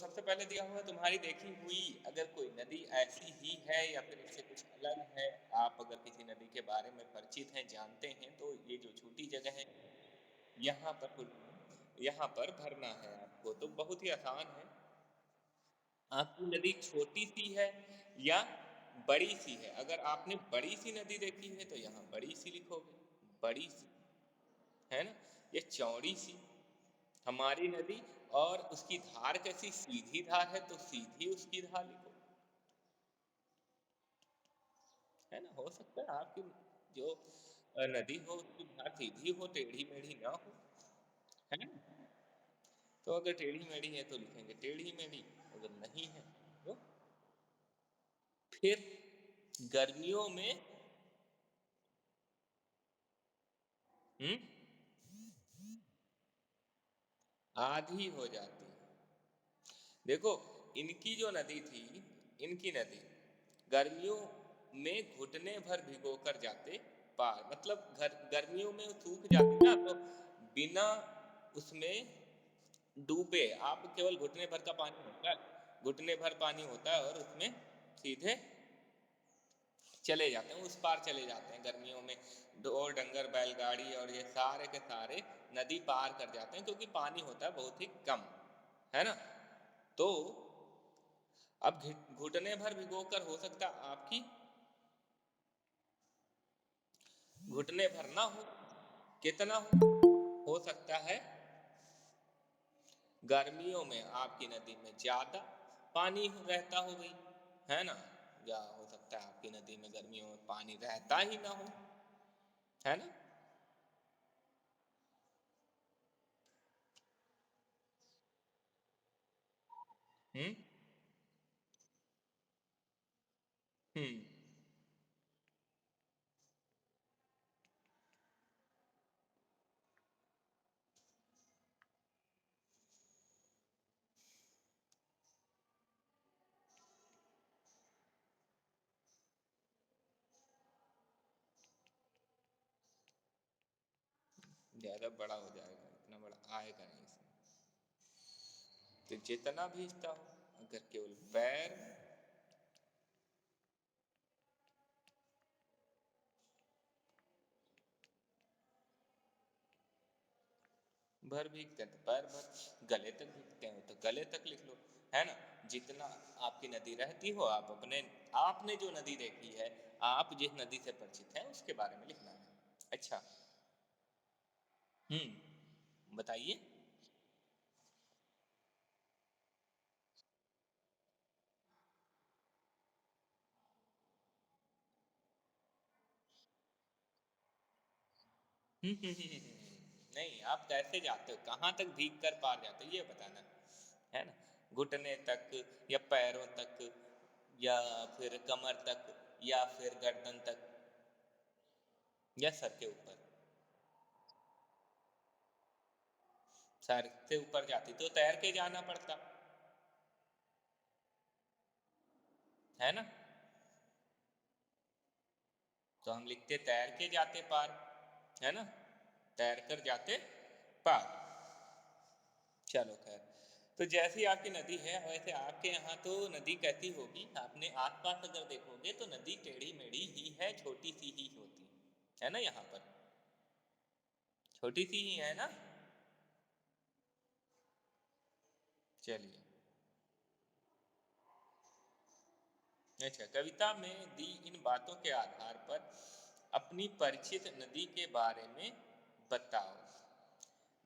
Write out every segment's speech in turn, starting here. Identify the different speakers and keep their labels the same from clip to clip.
Speaker 1: सबसे पहले दिया हुआ तुम्हारी देखी हुई अगर कोई नदी ऐसी ही है या फिर इससे कुछ अलग है, आप अगर किसी नदी के बारे में परिचित हैं, जानते हैं, तो ये जो छोटी जगह है यहाँ पर यहाँ पर भरना है आपको। तो बहुत ही आसान है। आपकी नदी छोटी सी है या बड़ी सी है। अगर आपने बड़ी सी नदी देखी है तो यहाँ बड़ी सी लिखोगे, बड़ी सी, है ना। ये चौड़ी सी हमारी नदी, और उसकी धार कैसी, सीधी धार है तो सीधी उसकी धार लिखो, है ना। हो सकता है आपकी जो नदी हो उसकी धार सीधी हो, टेढ़ी मेढ़ी ना हो, है ना। तो अगर टेढ़ी मेढ़ी है तो लिखेंगे टेढ़ी मेढ़ी, अगर नहीं है तो फिर गर्मियों में हम्म आधी हो जाती है। देखो, इनकी जो नदी थी, इनकी नदी गर्मियों में घुटने भर भिगो कर जाते पार, मतलब गर्मियों में सूख जाती ना, तो बिना उसमें डूबे, आप केवल घुटने भर का पानी होता है, घुटने भर पानी होता है और उसमें सीधे चले जाते हैं, उस पार चले जाते हैं। गर्मियों में ढोर डंगर बैलगाड़ी और ये सारे के सारे नदी पार कर जाते हैं, क्योंकि पानी होता है बहुत ही कम, है ना। तो अब घुटने भर भिगोकर हो सकता आपकी घुटने भर ना हो, कितना हो सकता है गर्मियों में आपकी नदी में ज्यादा पानी रहता हो गई, है ना। या हो सकता है आपकी नदी में गर्मियों में पानी रहता ही ना हो, है ना। हम्म हम्म ज्यादा बड़ा हो जाएगा, इतना बड़ा आएगा नहीं इसमें। तो जितना भीजता हो, अगर केवल पैर भर भीगते हैं तो पैर भर, गले तक भीगते हैं तो गले तक लिख लो, है ना। जितना आपकी नदी रहती हो, आप अपने, आपने जो नदी देखी है, आप जिस नदी से परिचित हैं उसके बारे में लिखना है। अच्छा, बताइए। नहीं, आप कैसे जाते हो, कहाँ तक भीग कर पार जाते हो, ये बताना, है ना। घुटने तक या पैरों तक या फिर कमर तक या फिर गर्दन तक या सर के ऊपर। सर से ऊपर जाती तो तैर के जाना पड़ता, है ना। तो हम लिखते तैर के जाते पार, है ना, तैर कर जाते पार। चलो खैर, तो जैसी आपकी नदी है वैसे आपके यहाँ तो नदी कैसी होगी, आपने आसपास अगर देखोगे तो नदी टेढ़ी मेढ़ी ही है, छोटी सी ही होती है ना। यहाँ पर छोटी सी ही है ना। चलिए, अच्छा, कविता में दी इन बातों के आधार पर अपनी परिचित नदी के बारे में बताओ।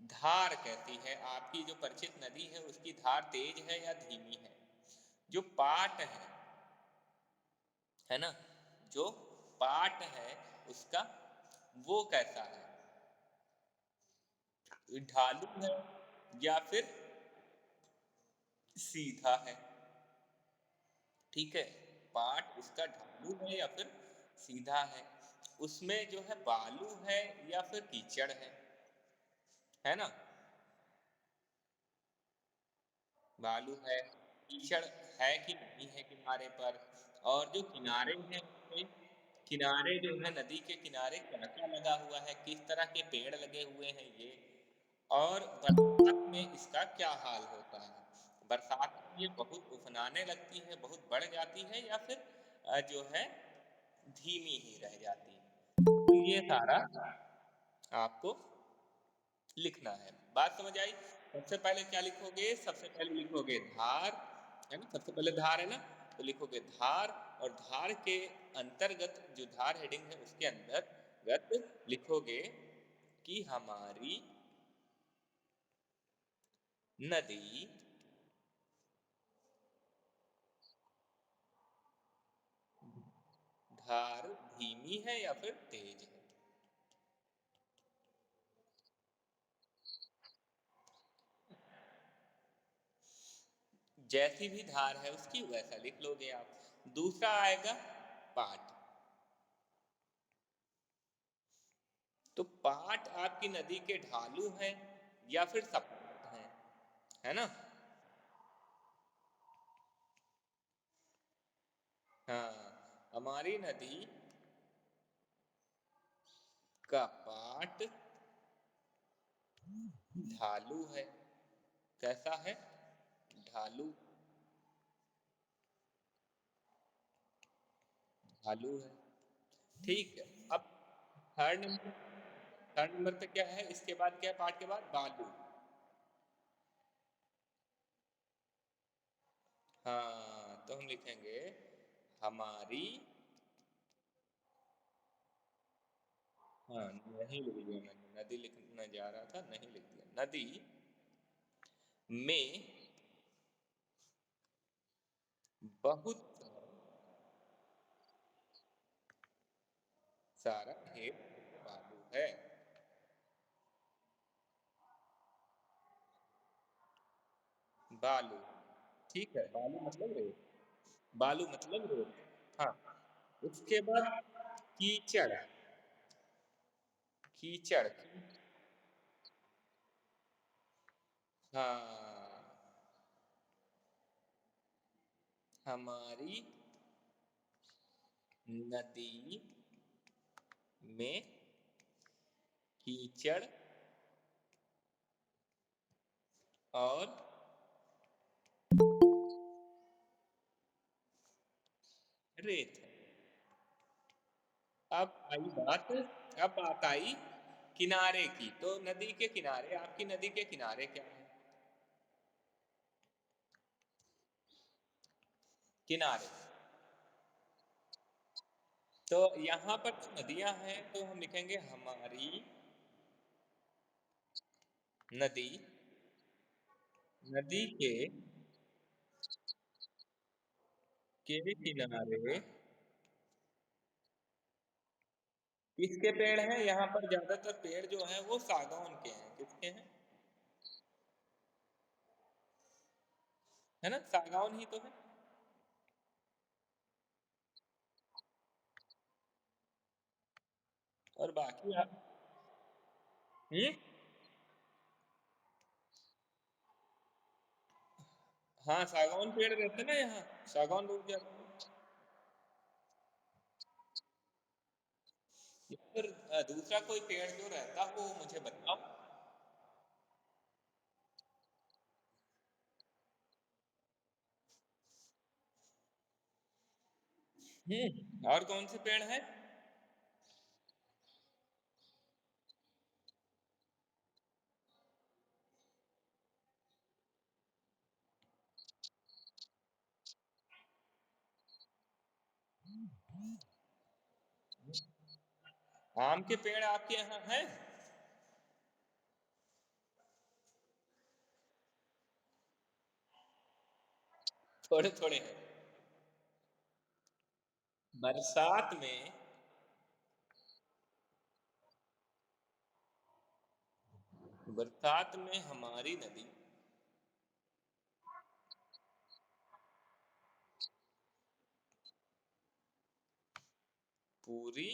Speaker 1: धार कैसी है, आपकी जो परिचित नदी है उसकी धार तेज है या धीमी है। जो पाट है ना, जो पाट है उसका वो कैसा है, ढालू है या फिर सीधा है। ठीक है, पाट उसका ढालू है या फिर सीधा है। उसमें जो है बालू है या फिर कीचड़ है ना। बालू है, कीचड़ है कि नहीं है किनारे पर, और जो किनारे हैं उसमें, किनारे जो है नदी के किनारे क्या क्या लगा हुआ है, किस तरह के पेड़ लगे हुए हैं ये, और बरसात में इसका क्या हाल होता है। बरसात ये बहुत उफनाने लगती है, बहुत बढ़ जाती है, या फिर जो है धीमी ही रह जाती है। तो ये सारा आपको लिखना है। बात समझ आई? सबसे पहले क्या लिखोगे? सबसे पहले लिखोगे धार, है ना? सबसे पहले धार है ना, तो लिखोगे धार, और धार के अंतर्गत जो धार हेडिंग है उसके अंतर्गत लिखोगे कि हमारी नदी धार धीमी है या फिर तेज है। जैसी भी धार है उसकी वैसा लिख लोगे आप। दूसरा आएगा पाट। तो पाट आपकी नदी के ढालू हैं या फिर सपाट हैं, है ना? हाँ, हमारी नदी का पाट ढालू है। कैसा है? ढालू। ढालू है। ठीक है। अब थर्ड नंबर, थर्ड नंबर पे क्या है? इसके बाद क्या है? पाट के बाद बालू। हाँ, तो हम लिखेंगे हमारी, हाँ नहीं लिख दिया मैंने, नदी लिखने जा रहा था, नहीं लिख दिया। नदी में बहुत सारा ढेर बालू है। बालू, ठीक है, बालू मतलब रेत। बालू मतलब रेत। हाँ, उसके बाद कीचड़। कीचड़। हाँ, हमारी नदी में कीचड़ और रेत है। अब आई बात, अब बात आई किनारे की। तो नदी के किनारे, आपकी नदी के किनारे क्या है? किनारे। तो यहाँ पर जो नदियां हैं तो हम लिखेंगे हमारी नदी, नदी के किनारे किसके पेड़ हैं? यहाँ पर ज्यादातर पेड़ जो हैं वो सागौन के हैं। किसके हैं? है ना, सागौन ही तो है। और बाकी हम्म, हाँ सागौन पेड़ रहते हैं ना यहाँ, सागौन बहुत ज्यादा है। या फिर दूसरा कोई पेड़ जो रहता हो मुझे बताओ। और कौन से पेड़ हैं? आम के पेड़ आपके यहाँ हैं? थोड़े थोड़े हैं। बरसात में, बरसात में हमारी नदी पूरी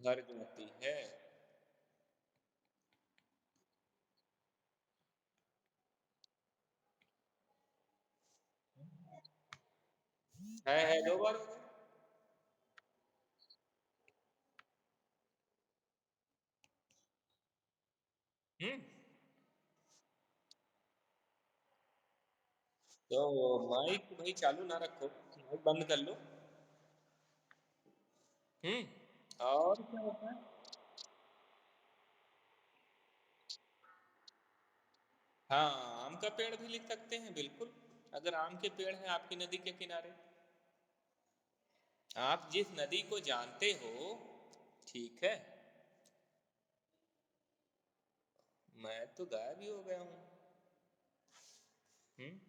Speaker 1: भर जाती है। दो बार हो गए। हम्म, तो माइक भाई चालू ना रखो, माइक बंद कर लो। और क्या होता है? हाँ, आम का पेड़ भी लिख सकते हैं, बिल्कुल। अगर आम के पेड़ हैं आपकी नदी के किनारे, आप जिस नदी को जानते हो, ठीक है। मैं तो गायब ही हो गया हूँ। हम्म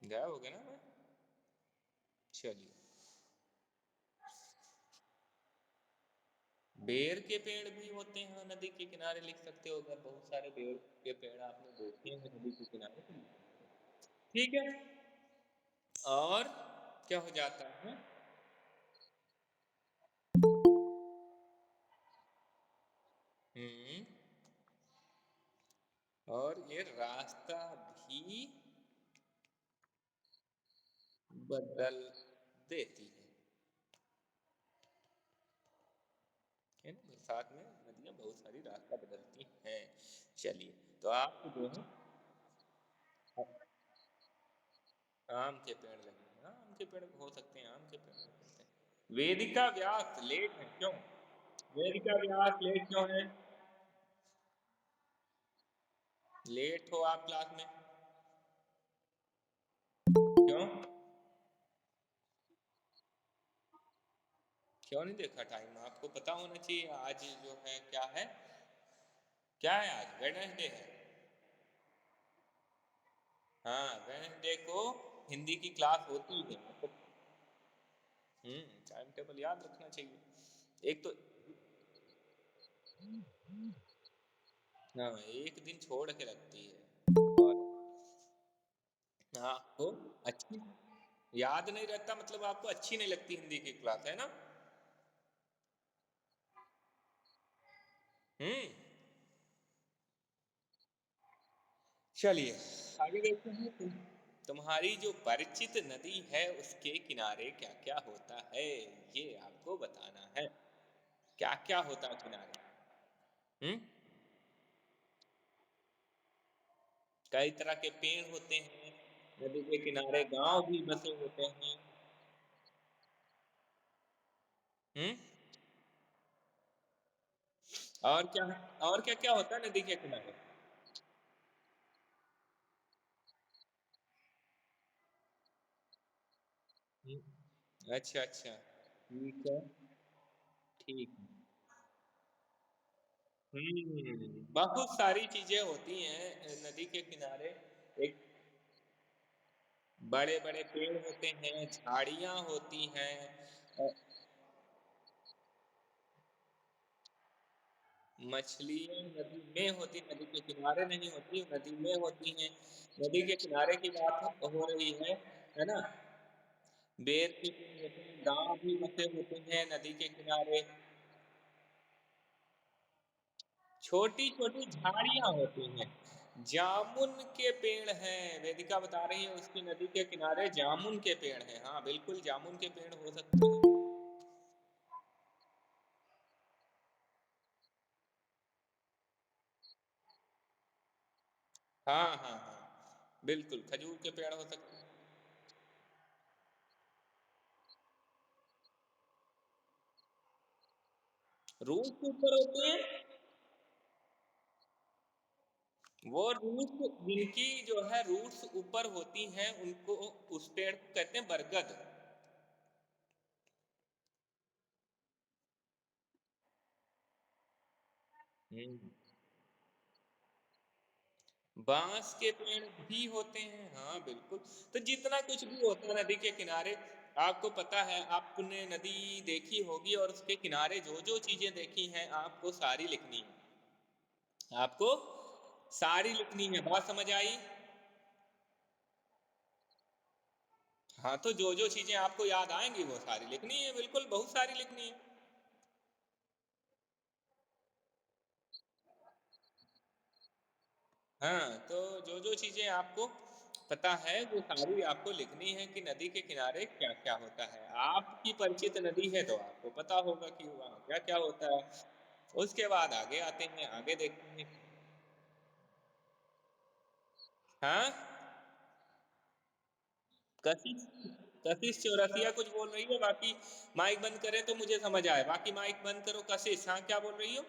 Speaker 1: गायब हो गया ना मैं। चलिए, बेर के पेड़ भी होते हैं नदी के किनारे, लिख सकते हो। अगर बहुत सारे बेर के पेड़ आपने देखे हैं नदी के किनारे तो लिख सकते हो। ठीक है। और क्या हो जाता है? हम्म और ये रास्ता भी बदल देती है ना। बरसात में नदियाँ बहुत सारी रास्ता बदलती हैं। चलिए, तो आप जो है आम के पेड़ लगे हैं। हाँ, आम के पेड़ हो सकते हैं, आम के पेड़ हो सकते हैं। वेदिका व्यास लेट है क्यों? वेदिका व्यास लेट क्यों है? लेट हो आप क्लास में? क्यों? क्यों नहीं देखा टाइम? आपको पता होना चाहिए आज जो है क्या है। क्या है आज? वेडनेसडे है। हाँ, वेडनेसडे को हिंदी की क्लास होती है आपको। टाइम टेबल याद रखना चाहिए। एक तो हाँ, एक दिन छोड़ के लगती है। और हाँ, आपको अच्छी याद नहीं रहता, मतलब आपको अच्छी नहीं लगती हिंदी की क्लास, है ना? हम्म चलिए, आगे देखते हैं। तुम्हारी जो परिचित नदी है उसके किनारे क्या क्या होता है, ये आपको बताना है। क्या क्या होता है किनारे? हम्म कई तरह के पेड़ होते हैं नदी के किनारे, गांव भी बसे होते हैं। हम्म और क्या? और क्या क्या होता है नदी के किनारे? अच्छा अच्छा, ठीक है। ठीक है। बहुत सारी चीजें होती हैं नदी के किनारे। एक बड़े बड़े पेड़ होते हैं, झाड़ियां होती हैं। अ, मछलियां नदी में होती, नदी के किनारे नहीं होती, नदी में होती हैं। नदी के किनारे की बात हो रही है ना। बेर के पेड़ होते हैं, गांव भी बसे होते हैं नदी के किनारे। छोटी छोटी झाड़ियां होती हैं। जामुन के पेड़ हैं, वेदिका बता रही है उसकी नदी के किनारे जामुन के पेड़ हैं। हाँ बिल्कुल, जामुन के पेड़ हो सकते हैं। हाँ हाँ हाँ, बिल्कुल खजूर के पेड़ हो सकते हैं। रूट के ऊपर होते हैं। वो रूट, जिनकी जो है रूट्स ऊपर होती हैं उनको, उस पेड़ को कहते हैं बरगद। हम्म बांस के पेड़ भी होते हैं, हाँ बिल्कुल। तो जितना कुछ भी होता है नदी के किनारे, आपको पता है, आपने नदी देखी होगी और उसके किनारे जो जो चीजें देखी हैं आपको सारी लिखनी है। आपको सारी लिखनी है, बात समझ आई? हाँ, तो जो जो चीजें आपको याद आएंगी वो सारी लिखनी है, बिल्कुल, बहुत सारी लिखनी है। हाँ, तो जो जो चीजें आपको पता है वो सारी आपको लिखनी है कि नदी के किनारे क्या क्या होता है। आपकी परिचित नदी है तो आपको पता होगा कि वहाँ क्या क्या होता है। उसके बाद आगे आते हैं, आगे देखते हैं। हाँ, कशिश, कशिश चौरसिया कुछ बोल रही है, बाकी माइक बंद करे तो मुझे समझ आए, बाकी माइक बंद करो। कशिश, हाँ क्या बोल रही हो?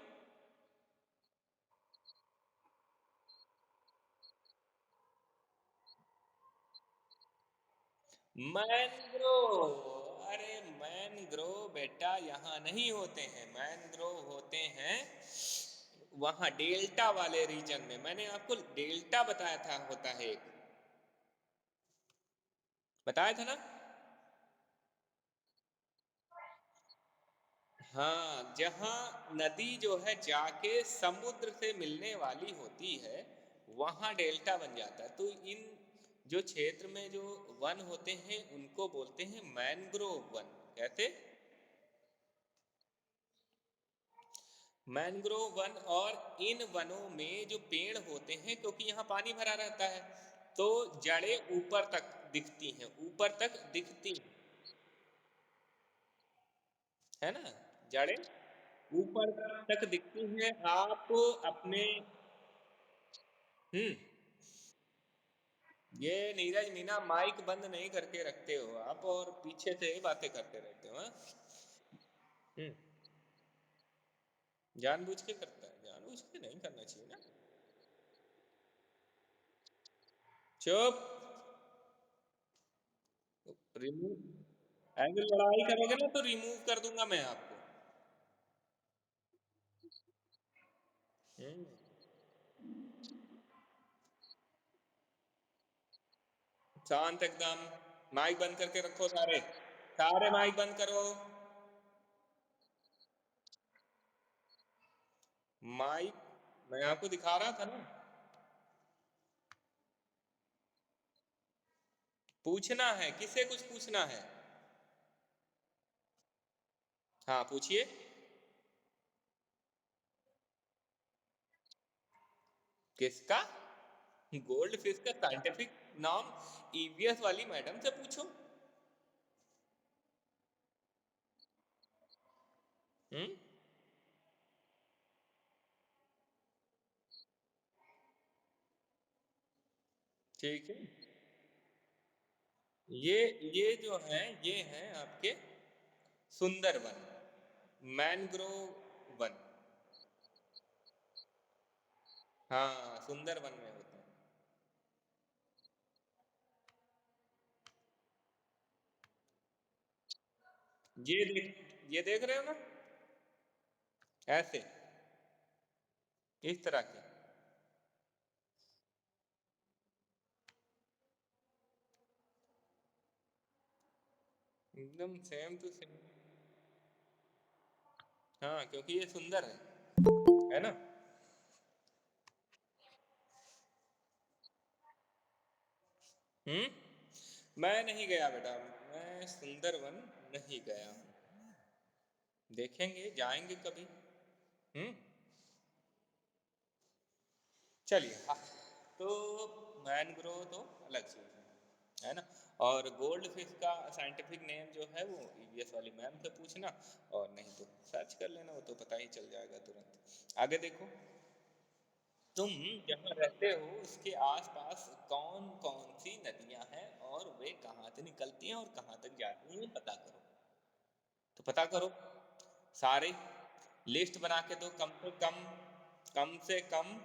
Speaker 1: मैनग्रोव, अरे मैनग्रोव बेटा यहाँ नहीं होते हैं, मैनग्रोव होते हैं वहां डेल्टा वाले रीजन में। मैंने आपको डेल्टा बताया था, होता है एक, बताया था ना। हाँ, जहाँ नदी जो है जाके समुद्र से मिलने वाली होती है, वहाँ डेल्टा बन जाता है। तो इन जो क्षेत्र में जो वन होते हैं उनको बोलते हैं मैनग्रोव वन। कहते मैनग्रोव वन। और इन वनों में जो पेड़ होते हैं, क्योंकि यहाँ पानी भरा रहता है, तो जड़ें ऊपर तक दिखती हैं, ऊपर तक दिखती है ना, जड़ें ऊपर तक दिखती हैं। आप अपने हम्म ये नीरज मीना माइक बंद नहीं करके रखते हो आप, और पीछे से ही बातें करते रहते हो, हाँ। हम्म जानबूझ के करता है, जानबूझ के नहीं करना चाहिए ना। चुप। रिमूव, अगर लड़ाई करोगे ना तो रिमूव कर दूंगा मैं आपको। हम्म शांत एकदम, माइक बंद करके रखो सारे, सारे माइक बंद करो। माइक, मैं आपको दिखा रहा था ना। पूछना है, किससे कुछ पूछना है? हाँ पूछिए। किसका? गोल्ड फिश का साइंटिफिक नाम ईवीएस वाली मैडम से पूछो। हम्म ठीक है। ये ये जो है, ये हैं आपके सुंदरवन, मैनग्रोव वन। हाँ, सुंदरवन में होते हैं। ये देख रहे हो ना, ऐसे, इस तरह के। एकदम सेम टू सेम। हाँ, क्योंकि ये सुंदर है ना। मैं नहीं गया बेटा, मैं सुंदरवन नहीं गया हूँ। देखेंगे, जाएंगे कभी। हम्म चलिए, हाँ। तो मैनग्रोव तो अलग चीज है ना। और गोल्ड फिश का साइंटिफिक नेम जो है वो ईवीएस वाली मैम से पूछना, और नहीं तो सर्च कर लेना, वो तो पता ही चल जाएगा तुरंत। आगे देखो, तुम जहाँ रहते हो उसके आसपास कौन कौन सी नदियां हैं, और वे कहाँ से निकलती हैं और कहाँ तक जाती हैं, ये पता करो। तो पता करो, सारे लिस्ट बना के दो, कम से कम, कम से कम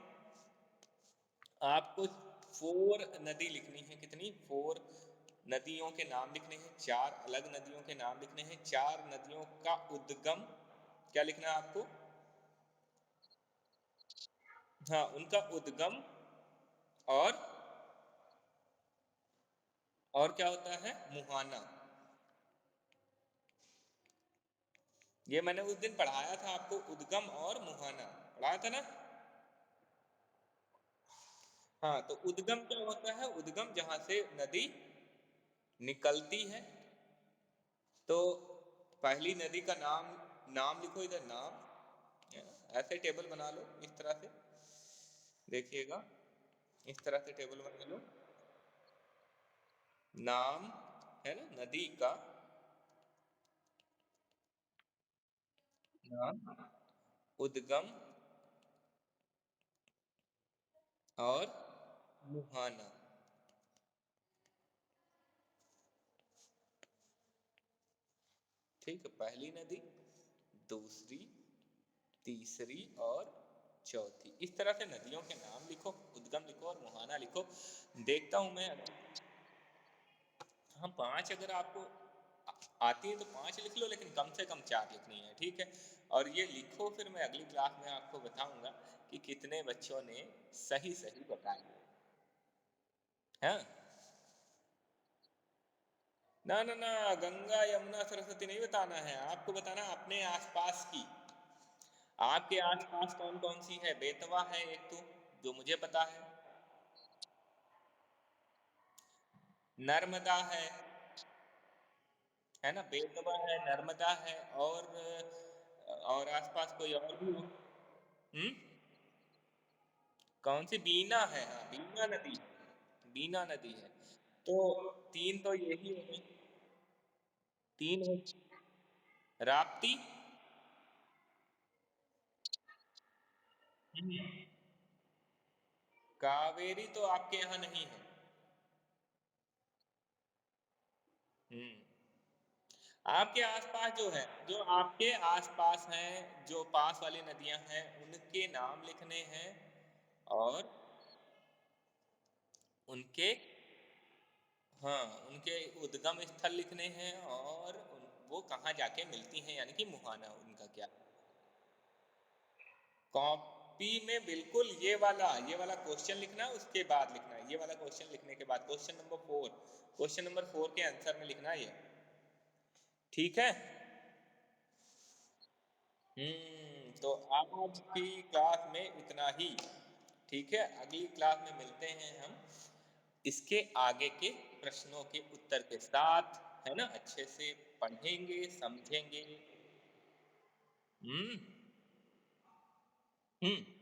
Speaker 1: आपको फोर नदी लिखनी है। कितनी? फोर नदियों के नाम लिखने हैं, चार अलग नदियों के नाम लिखने हैं, चार नदियों का उद्गम क्या लिखना है आपको? हाँ, उनका उद्गम। और क्या होता है? मुहाना। ये मैंने उस दिन पढ़ाया था आपको, उद्गम और मुहाना पढ़ाया था ना। हाँ, तो उद्गम क्या होता है? उद्गम जहां से नदी निकलती है। तो पहली नदी का नाम, नाम लिखो इधर, नाम, है ना? ऐसे टेबल बना लो इस तरह से, देखिएगा, इस तरह से टेबल बना लो। नाम, है ना, नदी का नाम, उद्गम और मुहाना। ठीक है, पहली नदी, दूसरी, तीसरी और चौथी। इस तरह से नदियों के नाम लिखो, उद्गम लिखो और मुहाना लिखो। देखता हूं मैं। हाँ, 5 अगर आपको आती है तो 5 लिख लो, लेकिन कम से कम 4 लिखनी है, ठीक है। और ये लिखो, फिर मैं अगली क्लास में आपको बताऊंगा कि कितने बच्चों ने सही सही बताया। हाँ, ना ना ना, गंगा यमुना सरस्वती नहीं बताना है आपको, बताना अपने आसपास की। आपके आसपास कौन कौन सी है? बेतवा है एक तो, जो मुझे पता नर्मदा है ना, बेतवा है, नर्मदा है, और आसपास कोई और भी हो। हम्म, कौन सी? बीना है, हाँ बीना नदी, बीना नदी है। तो 3 तो यही हो गई, 3 हो। राप्ती। हम्म, कावेरी तो आपके यहाँ नहीं है। हम्म, आपके आसपास जो है, जो आपके आसपास हैं, जो पास वाली नदियां हैं, उनके नाम लिखने हैं। और उनके, हाँ, उनके उद्गम स्थल लिखने हैं, और वो कहाँ जाके मिलती हैं, यानी कि मुहाना उनका क्या। कॉपी में बिल्कुल ये वाला क्वेश्चन लिखना, उसके बाद लिखना है, ये वाला क्वेश्चन लिखने के बाद क्वेश्चन नंबर 4 के आंसर में लिखना है ये। ठीक है। तो आज की क्लास में इतना ही। ठीक है, अगली क्लास में मिलते हैं हम इसके आगे के प्रश्नों के उत्तर के साथ, है ना, अच्छे से पढ़ेंगे, समझेंगे। हम्म। हम्म।